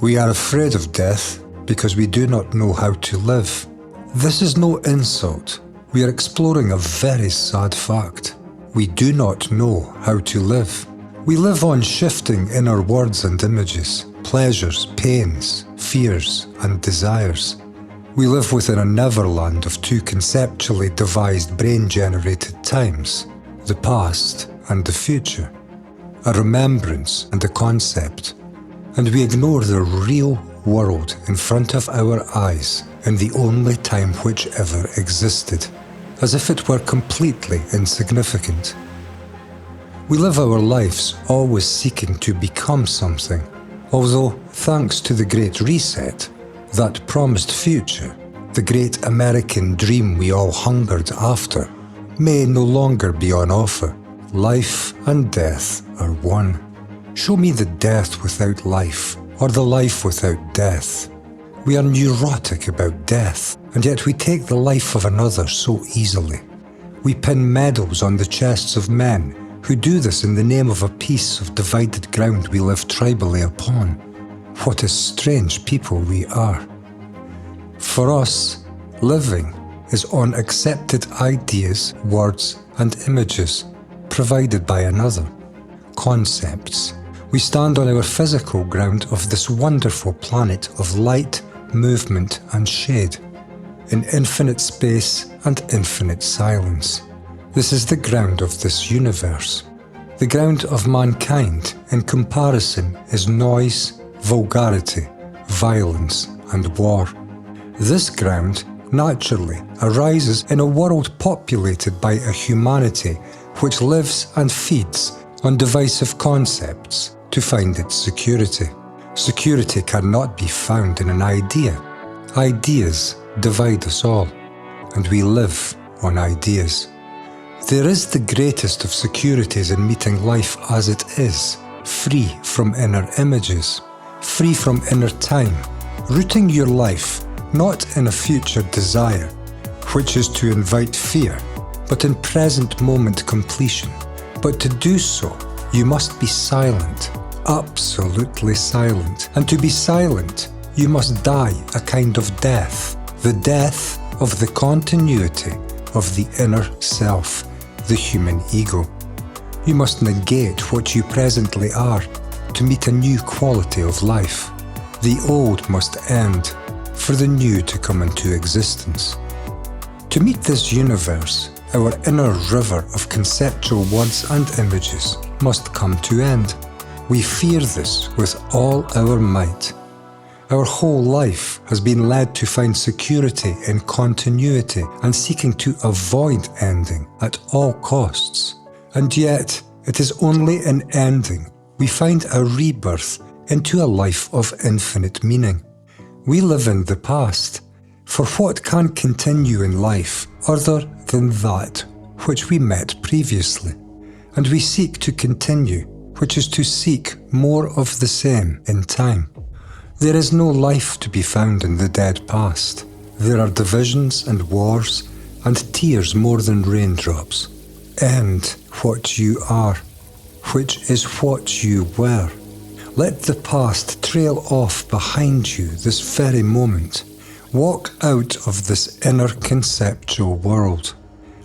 We are afraid of death because we do not know how to live. This is no insult. We are exploring a very sad fact. We do not know how to live. We live on shifting inner words and images, pleasures, pains, fears, and desires. We live within a neverland of two conceptually devised brain-generated times, the past and the future, a remembrance and a concept, and we ignore the real world in front of our eyes in the only time which ever existed, as if it were completely insignificant. We live our lives always seeking to become something, although thanks to the Great Reset, that promised future, the great American dream we all hungered after, may no longer be on offer. Life and death are one. Show me the death without life, or the life without death. We are neurotic about death, and yet we take the life of another so easily. We pin medals on the chests of men who do this in the name of a piece of divided ground we live tribally upon. What a strange people we are. For us, living is on accepted ideas, words, and images provided by another. Concepts. We stand on our physical ground of this wonderful planet of light, movement, and shade, in infinite space and infinite silence. This is the ground of this universe. The ground of mankind, in comparison, is noise, vulgarity, violence, and war. This ground naturally arises in a world populated by a humanity which lives and feeds on divisive concepts to find its security. Security cannot be found in an idea. Ideas divide us all, and we live on ideas. There is the greatest of securities in meeting life as it is, free from inner images, free from inner time, rooting your life not in a future desire, which is to invite fear, but in present moment completion. But to do so, you must be silent, absolutely silent. And to be silent, you must die a kind of death, the death of the continuity of the inner self, the human ego. You must negate what you presently are to meet a new quality of life. The old must end for the new to come into existence. To meet this universe, our inner river of conceptual words and images must come to end. We fear this with all our might. Our whole life has been led to find security in continuity and seeking to avoid ending at all costs. And yet, it is only in ending we find a rebirth into a life of infinite meaning. We live in the past, for what can continue in life other than that which we met previously? And we seek to continue, which is to seek more of the same in time. There is no life to be found in the dead past. There are divisions and wars and tears more than raindrops. End what you are, which is what you were. Let the past trail off behind you this very moment. Walk out of this inner conceptual world.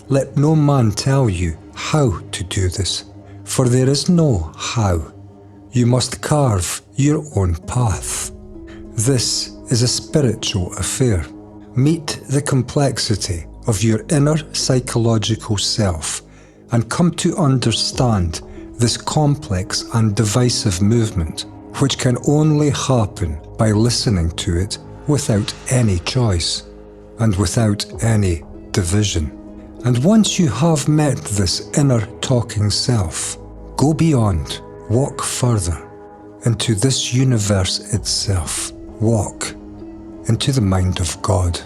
Let no man tell you how to do this, for there is no how. You must carve your own path. This is a spiritual affair. Meet the complexity of your inner psychological self and come to understand this complex and divisive movement, which can only happen by listening to it without any choice and without any division. And once you have met this inner talking self, go beyond, walk further into this universe itself. Walk into the mind of God.